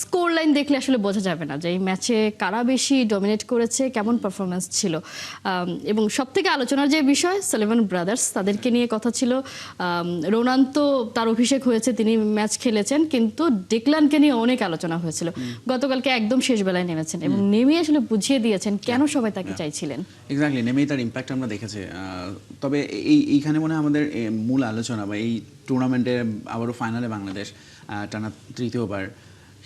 Score line দেখলে আসলে বোঝা যাবে না যে এই ম্যাচে কারা বেশি ডমিনেট করেছে, কেমন পারফরমেন্স ছিল। এবং সব থেকে আলোচনার যে বিষয় সালিভান ব্রাদার্স, তাদেরকে নিয়ে কথা ছিল। রোনান তো তার অভিষেক হয়েছে, তিনি ম্যাচ খেলেছেন, কিন্তু ডিক্লানকে নিয়ে অনেক আলোচনা হয়েছিল। গতকালকে একদম শেষ বেলায় নেমেছেন এবং নেমে আসলে বুঝিয়ে দিয়েছেন কেন সবাই তাকে চাইছিলেন। এক্স্যাক্টলি, নেমেই তার ইম্প্যাক্ট আমরা দেখেছি। তবে এইখানে মনে হয় আমাদের মূল আলোচনা বা এই টুর্নামেন্টে আবারও ফাইনালে বাংলাদেশ টানা তৃতীয়বার,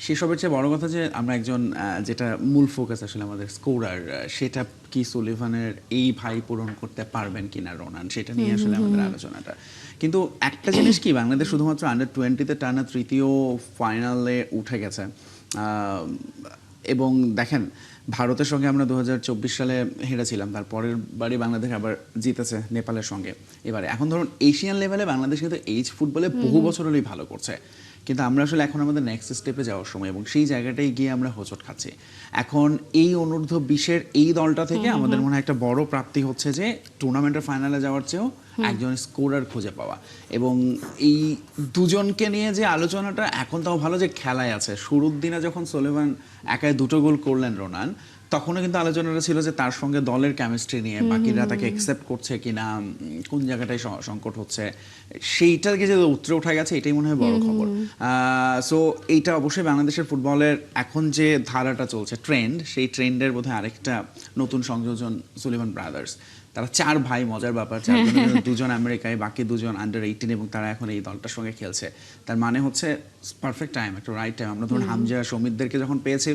সেসবের চেয়ে বড় কথা যে আমরা একজন যেটা মূল ফোকাস আসলে আমাদের স্কোরার, সেটা কি সুলিভানের এই ভাই পূরণ করতে পারবেন কিনা রোনান, সেটা নিয়ে আসলে আমাদের আলোচনাটা। কিন্তু একটা জিনিস কি, বাংলাদেশ শুধুমাত্র আন্ডার-20-তে টানা তৃতীয় ফাইনালে উঠে গেছে। এবং দেখেন, ভারতের সঙ্গে আমরা 2024 সালে হেরেছিলাম, তারপরের বারই বাংলাদেশ আবার জিতেছে নেপালের সঙ্গে। এবারে এখন ধরুন এশিয়ান লেভেলে বাংলাদেশ কিন্তু এইচ ফুটবলে বহু বছর হলেই ভালো করছে, কিন্তু আমরা আসলে এখন আমাদের নেক্সট স্টেপে যাওয়ার সময়, এবং সেই জায়গাটায় গিয়ে আমরা হোঁচট খাচ্ছি। এখন এই অনূর্ধ্ব 20-এর এই দলটা থেকে আমাদের মনে হয় একটা বড় প্রাপ্তি হচ্ছে যে টুর্নামেন্টের ফাইনালে যাওয়ার চেয়েও একজন স্কোরার খুঁজে পাওয়া। এবং এই দুজনকে নিয়ে যে আলোচনাটা, এখন তাও ভালো যে খেলায় আছে। শুরুর দিনে যখন সুলিভান একাই 2টো গোল করলেন রোনান, তখনও কিন্তু আলোচনাটা ছিল যে তার সঙ্গে দলের কেমিস্ট্রি নিয়ে, বাকিরা তাকে অ্যাকসেপ্ট করছে কিনা, কোন জায়গাটায় সংকট হচ্ছে, সেইটাকে যে উতরে উঠে গেছে, এটাই মনে হয় বড় খবর। সো এইটা অবশ্যই বাংলাদেশের ফুটবলের এখন যে ধারাটা চলছে, ট্রেন্ড, সেই ট্রেন্ডের বোধহয় আরেকটা নতুন সংযোজন সুলিভান ব্রাদার্স। তারা 4 ভাই, মজার ব্যাপার, 4 দুজন আমেরিকায়, বাকি 2জন আন্ডার-18, এবং তারা এখন এই দলটার সঙ্গে খেলছে। তার মানে হচ্ছে পারফেক্ট টাইম, একটা রাইট টাইম। আমরা ধরুন হামজা, সমিতদেরকে যখন পেয়েছি,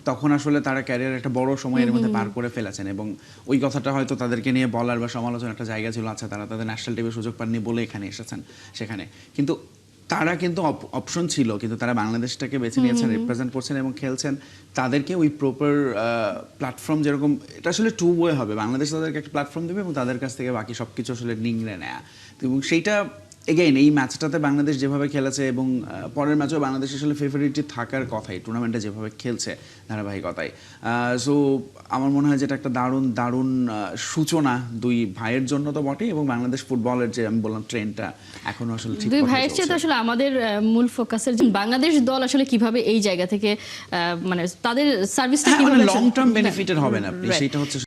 তখন আসলে তারা ক্যারিয়ার একটা বড় সময়ের মধ্যে পার করে ফেলেছেন, এবং ওই কথাটা হয়তো তাদেরকে নিয়ে বলার বা সমালোচনার একটা জায়গা ছিল। আচ্ছা, তারা তাদের ন্যাশনাল টিমের সুযোগ পাননি বলে এখানে এসেছেন, সেখানে কিন্তু তারা কিন্তু অপশন ছিল, কিন্তু তারা বাংলাদেশটাকে বেছে নিয়েছেন, রিপ্রেজেন্ট করছেন এবং খেলছেন। তাদেরকে ওই প্রপার প্ল্যাটফর্ম, যেরকম এটা আসলে টু ওয়ে হবে, বাংলাদেশ তাদেরকে একটা প্ল্যাটফর্ম দেবে এবং তাদের কাছ থেকে বাকি সব কিছু আসলে নিংড়ে নেয়া। এবং সেইটা এগেইন এই ম্যাচটাতে বাংলাদেশ যেভাবে খেলেছে, এবং পরের ম্যাচেও বাংলাদেশ আসলে ফেভারিটি থাকার কথাই, টুর্নামেন্টে যেভাবে খেলছে ধারাবাহিকতায়। সো আমার মনে হয় যেটা একটা দারুণ দারুণ সূচনা দুই ভাইয়ের জন্য তো বটেই, এবং বাংলাদেশ ফুটবলের যে আমি বললাম ট্রেন্ডটা এখনো আসলে ঠিক দুই ভাইয়ের চেয়ে তো আসলে আমাদের মূল ফোকাসের বাংলাদেশ দল আসলে কিভাবে এই জায়গা থেকে মানে তাদের সার্ভিসটা কিভাবে লং টার্ম বেনিফিটেড হবে না, সেটা হচ্ছে